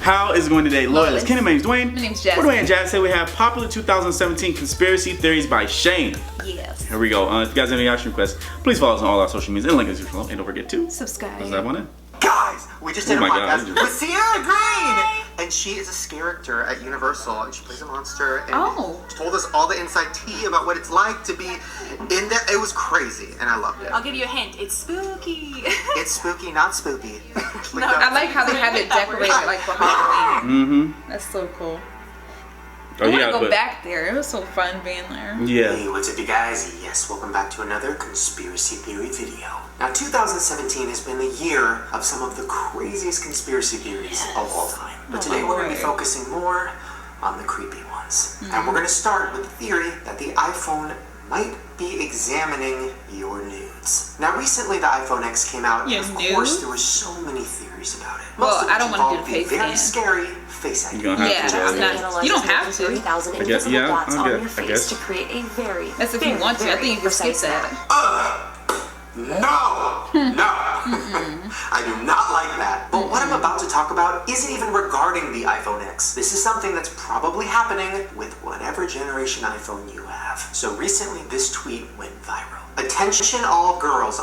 How is it going today? Loyal. Kenny, my name's Dwayne. My name's Jazz. We're Dwayne and Jazz. Today we have Popular 2017 Conspiracy Theories by Shane. Yes. Here we go. If you guys have any action requests, please follow us on all our social medias and link us below. And don't forget to subscribe. Let's have one in. Guys, we just did a podcast God. with Sierra Green, and she is a character at Universal, and she plays a monster. And she told us all the inside tea about what it's like to be in there. It was crazy, and I loved it. I'll give you a hint. It's spooky. It's spooky, not spooky. No, I like how they have it decorated like for Halloween. Mm-hmm. That's so cool. Oh, I want to go back there. It was so fun being there. Yeah. Hey, what's up, you guys? Yes, welcome back to another conspiracy theory video. Now, 2017 has been the year of some of the craziest conspiracy theories of all time. But today we're going to be focusing more on the creepy ones. And we're going to start with the theory that the iPhone might be examining your nudes. Now, recently the iPhone X came out, and of course there were so many theories about it. Well, I don't want to do the face very scan. scary face ID. I'm not. You don't have to. I guess. Yeah. I guess. To create a very, That's if you want to. I think you can skip that. No! I do not like that. But what I'm about to talk about isn't even regarding the iPhone X. This is something that's probably happening with whatever generation iPhone you have. So recently this tweet went viral. Attention all girls,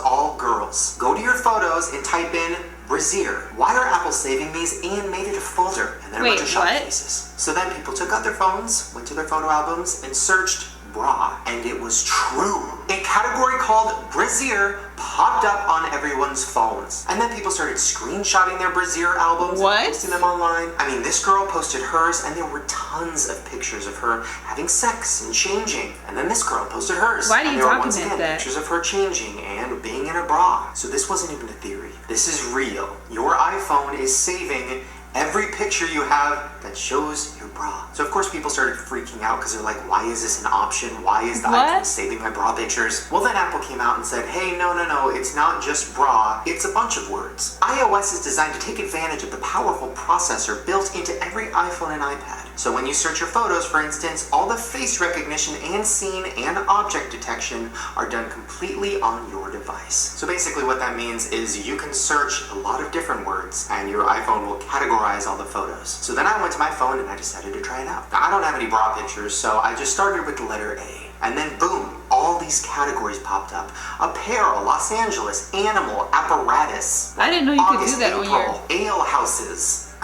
go to your photos and type in brassiere. Why are Apple saving these and made it a folder? And then a bunch of shock faces. So then people took out their phones, went to their photo albums, and searched bra, and it was true. A category called brassiere popped up on everyone's phones. And then people started screenshotting their brassiere albums and posting them online. I mean, this girl posted hers, and there were tons of pictures of her having sex and changing. And then this girl posted hers. Why do you document that? There were pictures of her changing and being in a bra. So this wasn't even a theory. This is real. Your iPhone is saving every picture you have that shows your bra. So of course people started freaking out because they're like, why is this an option? Why is the iPhone saving my bra pictures? Well, then Apple came out and said, hey, no, it's not just bra, it's a bunch of words. iOS is designed to take advantage of the powerful processor built into every iPhone and iPad. So when you search your photos, for instance, all the face recognition and scene and object detection are done completely on your device. So basically what that means is you can search a lot of different words and your iPhone will categorize all the photos. So then I went to my phone and I decided to try it out. Now, I don't have any bra pictures, so I just started with the letter A. And then boom, all these categories popped up. Apparel, Los Angeles, animal, apparatus. I didn't know you August, could do that April, on your... ale houses,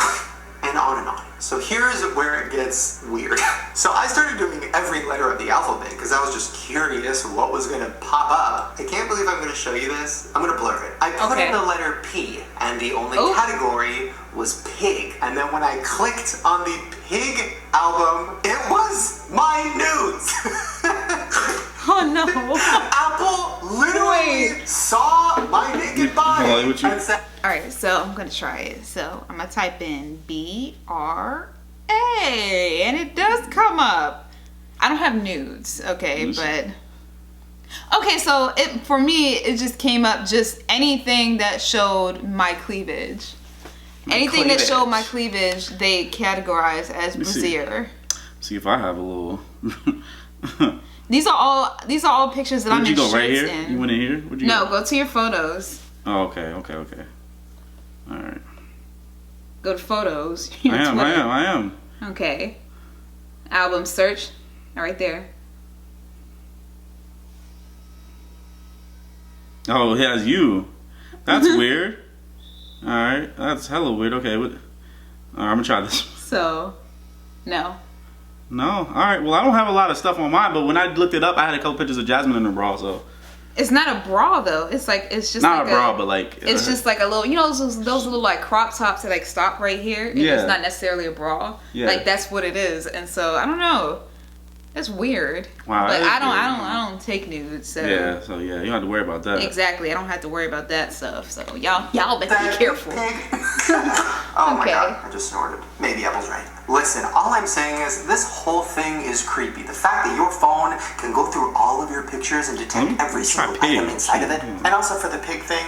and on and on. So here's where it gets weird. So I started doing every letter of the alphabet because I was just curious what was going to pop up. I can't believe I'm going to show you this. I'm going to blur it. I put in the letter P, and the only category was pig. And then when I clicked on the pig album, it was my nudes. Oh no. Apple literally saw my naked body and said... Alright, so I'm gonna try it. So I'm gonna type in BRA, and it does come up. I don't have nudes, okay, but okay. So for me, it just came up just anything that showed my cleavage. Anything that showed my cleavage, they categorize as brassiere. See if I have a little. These are all pictures that I'm in shirts in. Did you go right here? You went in here? Where'd you go? No, go to your photos. Oh, okay. All right. Go to photos. I am. Okay. Album search. Right there. Oh, it has you. That's weird. All right, that's hella weird. Okay, all right, I'm gonna try this. So, no. No. All right. Well, I don't have a lot of stuff on mine, but when I looked it up, I had a couple pictures of Jasmine in her bra. So. It's not a bra though. It's just not like a bra, but like it's just like a little, those little like crop tops that like stop right here. It's not necessarily a bra. Yeah. Like that's what it is, and so I don't know. That's weird. Wow. But I don't take nudes. So. Yeah. So yeah, you don't have to worry about that. Exactly. I don't have to worry about that stuff. So y'all better be careful. Oh my god! I just snorted. Maybe Apple's right. Listen, all I'm saying is this whole thing is creepy. The fact that your phone can go through all of your pictures and detect every single item inside of it. And also for the pig thing,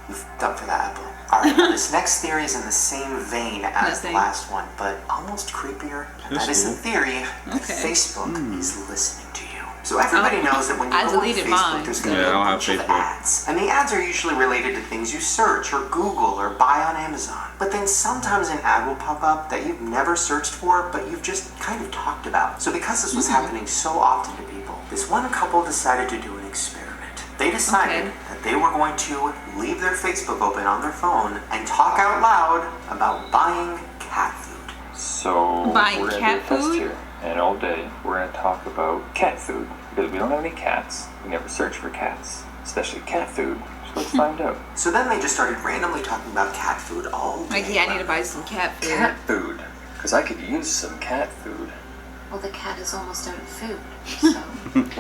you f***ed up for that, Apple. Alright, now this next theory is in the same vein as the last one, but almost creepier. And that is the theory that Facebook is listening to you. So everybody knows that when you I go on deleted Facebook, mine. there's going to be Yeah, a I don't have bunch of Facebook. ads. And the ads are usually related to things you search or Google or buy on Amazon. But then sometimes an ad will pop up that you've never searched for, but you've just kind of talked about. So because this was happening so often to people, this one couple decided to do an experiment. They decided that they were going to leave their Facebook open on their phone and talk out loud about buying cat food. So Buying we're gonna cat do a test food? here, and all day we're gonna talk about cat food because we don't have any cats. We never search for cats, especially cat food. So let's find out. So then they just started randomly talking about cat food all day. Like, yeah, I need to buy some cat food. Cat food, because I could use some cat food. Well, the cat is almost out of food, so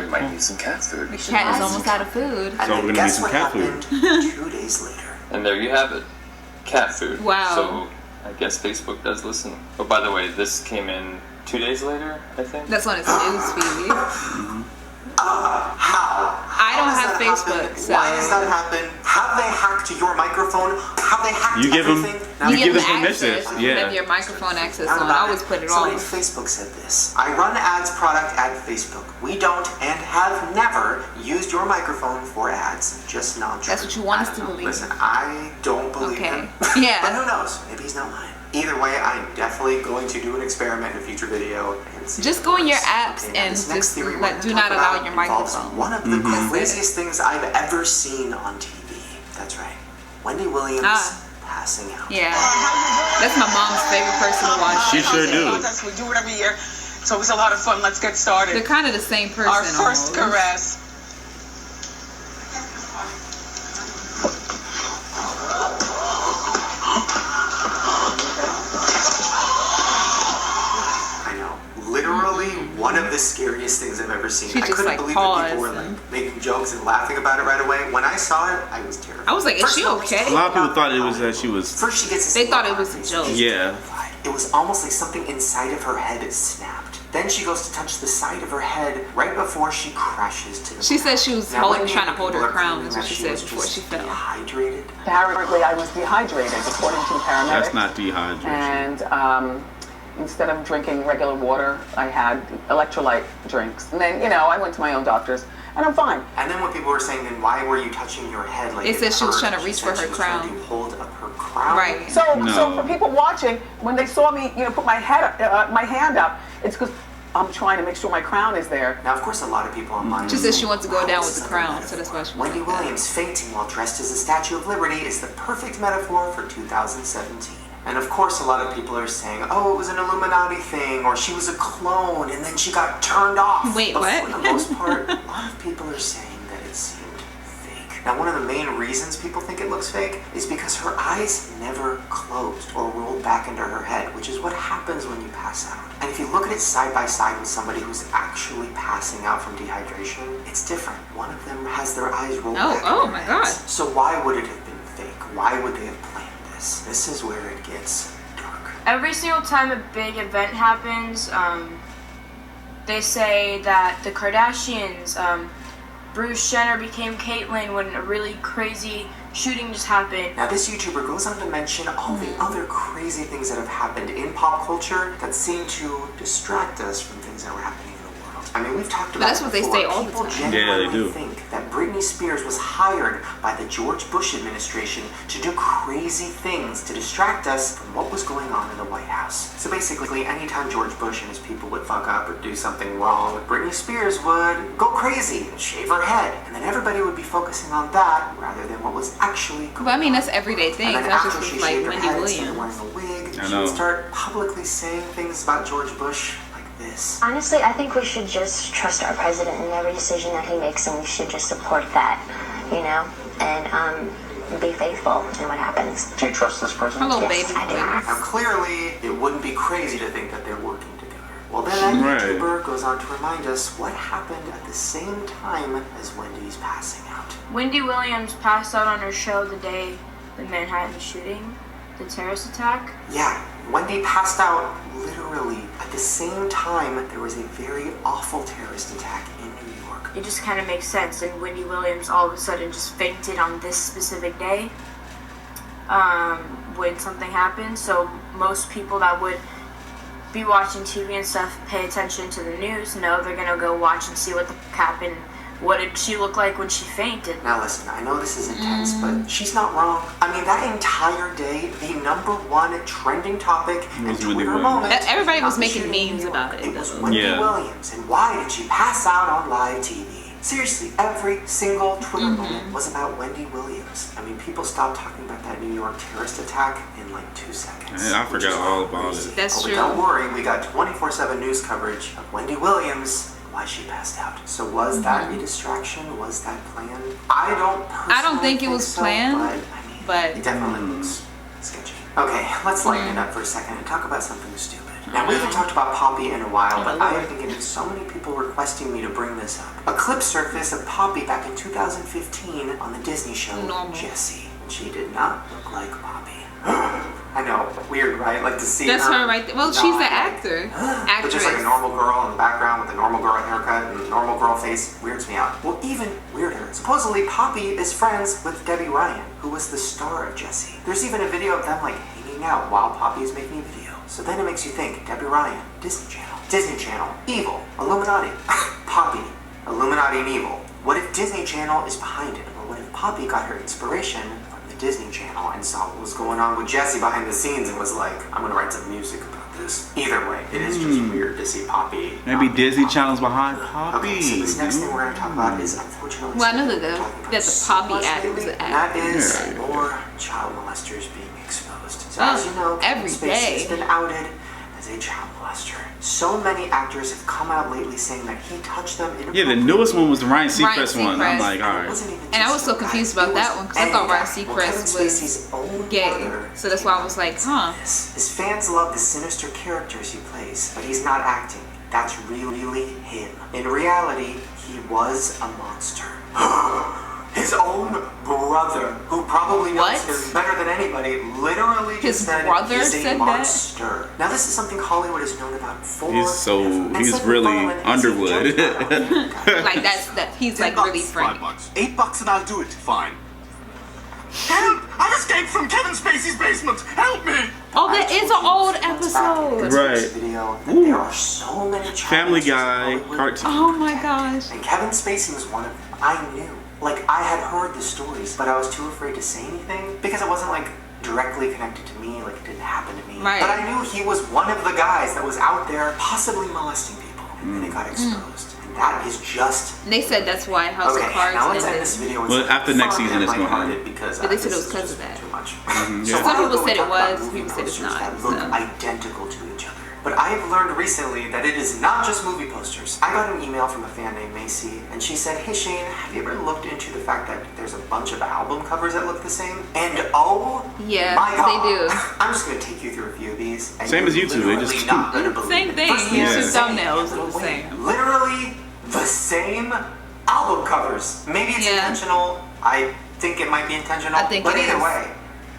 We might need some cat food. The cat is almost out of food. And So then we're gonna guess need some what cat food. happened 2 days later? And there you have it, cat food. Wow. So I guess Facebook does listen. Oh, by the way, this came in 2 days later, I think. That's on its news feed. How? I don't How does have that Facebook, happen? so- Why does that happen? Have they hacked your microphone? Have they hacked You give 'em- everything? Now, You You give give them them permission. access. Yeah. You have your microphone access How on. I about always it? put it Somebody off. at Facebook said this. I run ads product at Facebook. We don't and have never used your microphone for ads. Just not true. That's what you want I us don't to know. believe. Listen, I don't believe Okay. him. Yeah. But who knows? Maybe he's not lying. Either way, I'm definitely going to do an experiment in a future video and see Just if it go in your works. apps now and this next just theory we're let- gonna do talk not allow about your involves microphone. one of the craziest things I've ever seen on TV. That's right. Wendy Williams passing out. Yeah. That's my mom's favorite person to watch. She sure do. We do it every year, so it's a lot of fun. Let's get started. They're kind of the same person. Our first almost. caress. I know. Literally one of the scariest things I've ever seen. She I just, couldn't like, believe that people were paused like making jokes and laughing about it right away. When I saw it, I was terrified. I was like, is First she of all, okay? A lot of people thought it was that she was. First she gets this They thought look it was on a her joke. face. Yeah. It was almost like something inside of her head snapped. Then she goes to touch the side of her head right before she crashes to the She ground. said she was Now, when trying to hold people her are crown, claiming is what that she said was before just she fell. Dehydrated. Apparently, I was dehydrated, according to paramedics. That's not dehydration. And instead of drinking regular water, I had electrolyte drinks. And then, I went to my own doctors, and I'm fine. And then when people were saying, then why were you touching your head like They it said she was hurt? trying to reach said for her she was trying crown. to hold up her crown. Right. So No. for people watching, when they saw me, put my hand up, it's because I'm trying to make sure my crown is there. Now, of course, a lot of people online. She are says she saying, wants to go "Wow, down this with the is a crown, metaphor." so that's why she Wendy like that. Williams fainting while dressed as a Statue of Liberty is the perfect metaphor for 2017. And of course, a lot of people are saying, oh, it was an Illuminati thing, or she was a clone, and then she got turned off. Wait, but what? for the most part, a lot of people are saying that it seemed fake. Now, one of the main reasons people think it looks fake is because her eyes never closed or rolled back into her head, which is what happens when you pass out. And if you look at it side by side with somebody who's actually passing out from dehydration, it's different. One of them has their eyes rolled back. Oh in my their heads. God. So why would it have been fake? Why would they have planned this? This is where it gets dark. Every single time a big event happens, they say that the Kardashians, Bruce Jenner became Caitlyn when a really crazy shooting just happened. Now, this YouTuber goes on to mention all the other crazy things that have happened in pop culture that seem to distract us from things that are happening in the world. I mean, we've talked about that's it what they before. say all the People time. genuinely Yeah, they do. think that Britney Spears was hired by the George Bush administration to do crazy things to distract us from what was going on in the White House. So basically, anytime George Bush and his people would fuck up or do something wrong, Britney Spears would go crazy and shave her head. And then everybody would be focusing on that rather than what was actually going on. But I mean, that's everyday things. And then That's after just she with, like shaved her Wendy head, instead of Williams. wearing a wig, I she know. would start publicly saying things about George Bush like this. Honestly, I think we should just trust our president in every decision that he makes, and we should just support that, and be faithful in what happens. Do you trust this president? Hello, Yes, baby. I do. Now, clearly, it wouldn't be crazy to think that they're working together. Well, then that Right. YouTuber goes on to remind us what happened at the same time as Wendy's passing out. Wendy Williams passed out on her show the day the Manhattan shooting, the terrorist attack. Yeah, Wendy passed out literally at the same time there was a very awful terrorist attack in New York. It just kind of makes sense, and Wendy Williams all of a sudden just fainted on this specific day when something happened. So most people that would be watching TV and stuff, pay attention to the news. No, they're gonna go watch and see what the fuck happened. What did she look like when she fainted? Now listen, I know this is intense, but she's not wrong. I mean, that entire day, the #1 trending topic and was Wendy Twitter Williams. moment. Everybody was not the making shooting in memes New York. about it, It was though. Wendy Yeah. Williams, and why did she pass out on live TV? Seriously, every single Twitter moment was about Wendy Williams. I mean, people stopped talking about that New York terrorist attack in like 2 seconds. Man, I which forgot is all about crazy. it. That's But true. Don't worry, we got 24/7 news coverage of Wendy Williams. Why she passed out. So was that a distraction? Was that planned? I don't think it was so, planned, but, but- it definitely looks sketchy. Okay, let's lighten it up for a second and talk about something stupid. Now, we haven't talked about Poppy in a while, but I have been getting so many people requesting me to bring this up. A clip surfaced of Poppy back in 2015 on the Disney show Jessie, and she did not look like Poppy. I know, weird, right? Like to see That's her. her right there. Well, she's the actor. But just like a normal girl in the background with a normal girl haircut and a normal girl face weirds me out. Well, even weirder. Supposedly, Poppy is friends with Debbie Ryan, who was the star of Jessie. There's even a video of them like hanging out while Poppy is making a video. So then it makes you think, Debbie Ryan, Disney Channel, evil, Illuminati, Poppy, Illuminati and evil. What if Disney Channel is behind it? Or what if Poppy got her inspiration from the Disney Channel and saw what was going on with Jessie behind the scenes and was like, I'm gonna write some music about this. Either way, it is just weird to see Poppy. Maybe Disney Poppy. Channel's behind Poppy. Okay, so this next thing we're gonna talk about is unfortunately Well, I know something that we've been talking about the so Poppy much act was lately, an and that act. is Yeah. more child molesters being exposed. So Oh, as you know, Kevin every Spacey day. has been outed as a child molester. So many actors have come out lately saying that he touched them Yeah, the newest one was the Ryan Ryan Seacrest one. I'm Seacrest. like, all It right. wasn't even And I just was so one guy. confused about It that was one, 'cause I thought any Ryan guy. Seacrest Kevin was Spacey's own gay. brother So that's came why I out was like, and huh. said this. His fans love the sinister characters he plays, but he's not acting. That's really him. In reality, he was a monster. His own brother, who probably knows What? him better than anybody, literally His just said brother he's a said that? monster. Now this is something Hollywood is known about for. He's really Underwood. Like he's like really friendly. $8 and I'll do it. Fine. Help! I've escaped from Kevin Spacey's basement. Help me! Oh, that is an old episode. Right. Video, Ooh. there are so many child Family molesters Guy, in Hollywood. cartoon. Oh my gosh. And Kevin Spacey was one of them. I knew. Like, I had heard the stories, but I was too afraid to say anything because it wasn't, like, directly connected to me, like, it didn't happen to me. Right. But I knew he was one of the guys that was out there possibly molesting people, and then it got exposed. And that is just... And they said that's why House Okay, of Cards now let's end ended. this video with Well, something after next fun season, and it's gonna lighthearted end. because But they said it this was is 'cause of just that. too much. yeah. So Some people said it talk about was, movie people said it's posters not, that look so. identical to each other. But I have learned recently that it is not just movie posters. I got an email from a fan named Macy, and she said, hey Shane, have you ever looked into the fact that there's a bunch of album covers that look the same? And oh Yeah, my God. they do. I'm just going to take you through a few of these. And Same as you're YouTube, they literally just- not gonna believe Same it. thing. First, Yeah. the Use same. thumbnails are the Wait, same. Literally the same album covers. Maybe it's Yeah. intentional. I think it might be intentional. I think but it either is. way,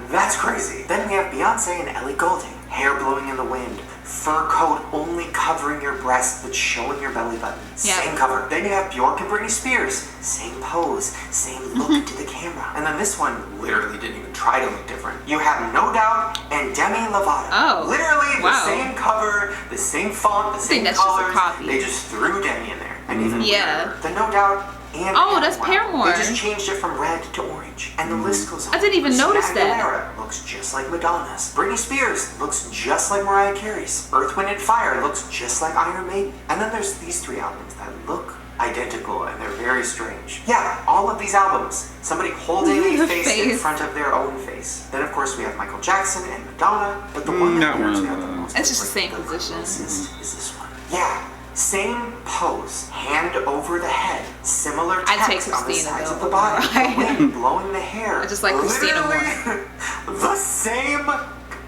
that's crazy. Then we have Beyonce and Ellie Goulding. Hair blowing in the wind. Fur coat only covering your breasts but showing your belly button. Yeah. Same cover. Then you have Bjork and Britney Spears. Same pose. Same look into the camera. And then this one literally didn't even try to look different. You have No Doubt and Demi Lovato. Oh, Literally wow. the same cover, the same font, the same think that's just a colors. copy. They just threw Demi in there. And even Yeah. weirder, the No Doubt and Oh, that's Paramore. They just changed it from red to orange. And the list goes on. I didn't even Christina notice that. Aguilera looks just like Madonna's. Britney Spears looks just like Mariah Carey's. Earth, Wind & Fire looks just like Iron Maiden. And then there's these three albums that look identical and they're very strange. Yeah, all of these albums. Somebody holding a The face in face. front of their own face. Then of course we have Michael Jackson and Madonna. But the one Not that one weirds of me out the them. most It's is, just the like, same position. closest is this one. Yeah. Same pose, hand over the head, similar I'd take text on the Christina, sides though, of the body, over the wind blowing the hair. I just like Christina more. Literally the same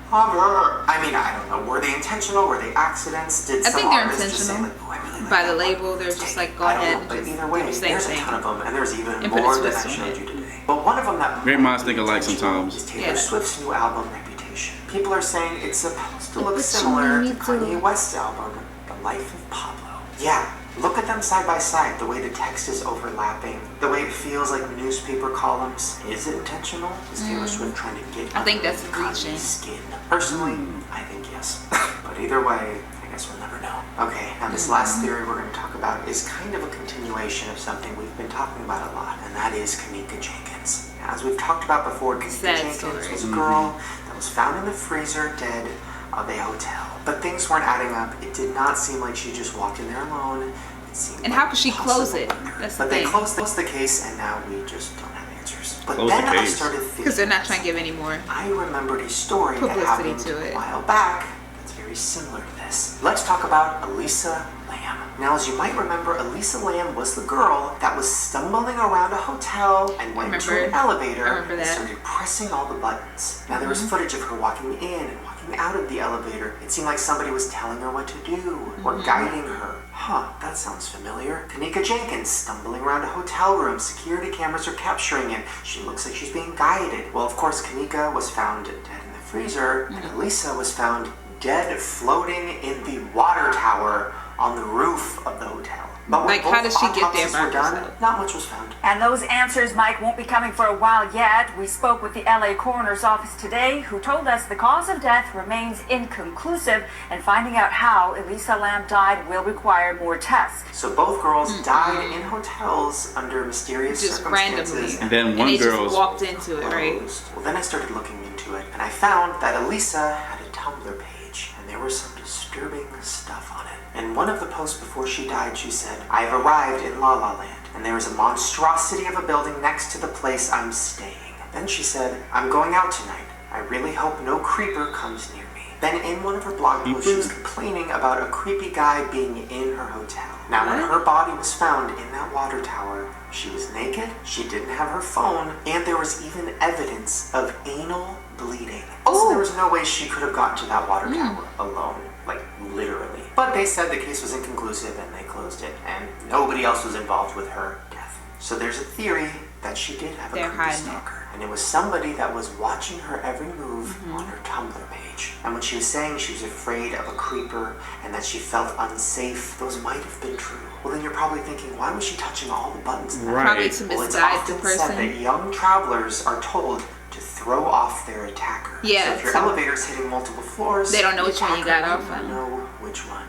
cover. I mean, I don't know. Were they intentional? Were they accidents? Did I some think they're artists just say, intentional. like, oh, I really like By the that one. label, they're Let's just take like, it. go I don't ahead know, and but just either do way, the same there's a thing. ton of them, and there's even And put a more than twist I on showed it. you today. But one of them that Great minds think alike intentional sometimes. is Taylor Yeah. Swift's new album, Reputation. People are saying it's supposed to look But similar you to need to- Kanye West's album, The Life of Pablo. Yeah, look at them side by side, the way the text is overlapping, the way it feels like newspaper columns. Is it intentional? Is Taylor Swift trying to get I think under that's Kanye's reaching. skin? Personally, I think yes. But either way, guess we'll never know. Okay, now this last theory we're going to talk about is kind of a continuation of something we've been talking about a lot, and that is Kanika Jenkins. Now, as we've talked about before, Kanika Jenkins was a girl that was found in the freezer dead of a hotel. But things weren't adding up. It did not seem like she just walked in there alone. It seemed and like how could she close it? That's the thing. they closed the case, and now we just don't have answers. But Close then the I case. started thinking, Because they're not trying to give any more I remembered a story that publicity happened to it. a while back that's very similar to this. Let's talk about Elisa Lamb. Now, as you might remember, Elisa Lamb was the girl that was stumbling around a hotel and went into an elevator and started pressing all the buttons. Now, there was footage of her walking in and walking out of the elevator. It seemed like somebody was telling her what to do or guiding her. Huh, that sounds familiar. Kanika Jenkins stumbling around a hotel room. Security cameras are capturing it. She looks like she's being guided. Well, of course, Kanika was found dead in the freezer, and Elisa was found dead floating in the water tower on the roof of the hotel. But when how did she get there autopsies by were done, herself? not much was found. And those answers, Mike, won't be coming for a while yet. We spoke with the LA coroner's office today, who told us the cause of death remains inconclusive, and finding out how Elisa Lamb died will require more tests. So both girls died in hotels under mysterious just circumstances. randomly. And then one they girl just walked into it, right? Well, then I started looking into it, and I found that Elisa had a Tumblr page, and there was some disturbing stuff on it. In one of the posts before she died, she said, "I have arrived in La La Land, and there is a monstrosity of a building next to the place I'm staying." Then she said, "I'm going out tonight. I really hope no creeper comes near me." Then in one of her blog posts, she was complaining about a creepy guy being in her hotel. Now, when her body was found in that water tower, she was naked, she didn't have her phone, and there was even evidence of anal bleeding. Also, there was no way she could have gotten to that water tower alone, like literally. But they said the case was inconclusive and they closed it, and nobody else was involved with her death. So there's a theory that she did have a creepy stalker, and it was somebody that was watching her every move on her Tumblr page. And when she was saying she was afraid of a creeper and that she felt unsafe, those might have been true. Well, then you're probably thinking, why was she touching all the buttons? Probably to Well, it's misguide often the person. said that young travelers are told to throw off their attacker. Yeah, So if your so elevator's hitting multiple floors, they don't know the which one you attacker got might off not on. know which one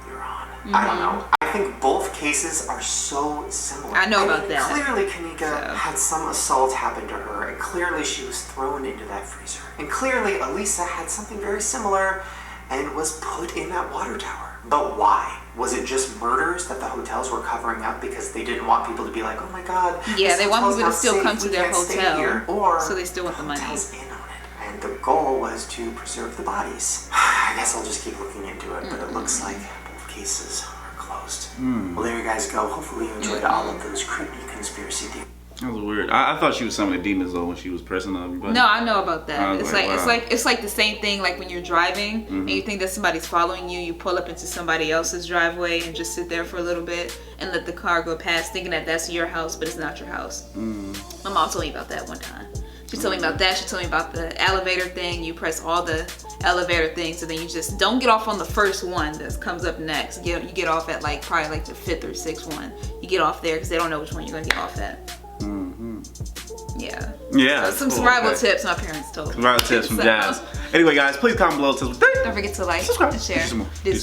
you're on. I don't know. I think both cases are so similar. I know about that. Clearly, Kanika had some assault happen to her, and clearly she was thrown into that freezer. And clearly, Elisa had something very similar and was put in that water tower. But why? Was it just murders that the hotels were covering up because they didn't want people to be like, oh my god, Yeah, this they want hotel's people to not still safe, come to we their can't stay hotel, here. Or so they still want the money. hotel's in on it. And the goal was to preserve the bodies. I guess I'll just keep looking into it, but it looks like both cases are closed. Well, there you guys go. Hopefully you enjoyed all of those creepy conspiracy theories. That was weird. I thought she was summoning demons though when she was pressing on everybody. No, I know about that. I was It's like, like wow. it's like the same thing like when you're driving and you think that somebody's following you, you pull up into somebody else's driveway and just sit there for a little bit and let the car go past thinking that that's your house, but it's not your house. My mom told me about that one time. She told me about that. She told me about the elevator thing. You press all the elevator things and then you just don't get off on the first one that comes up next. You get off at like probably like the 5th or 6th one. You get off there because they don't know which one you're going to get off at. Yeah. Yeah. So some survival tips my parents told me. Survival tips from So- Jazz. Anyway, guys, please comment below. Don't forget to like, subscribe, and share. do some more. Do Do some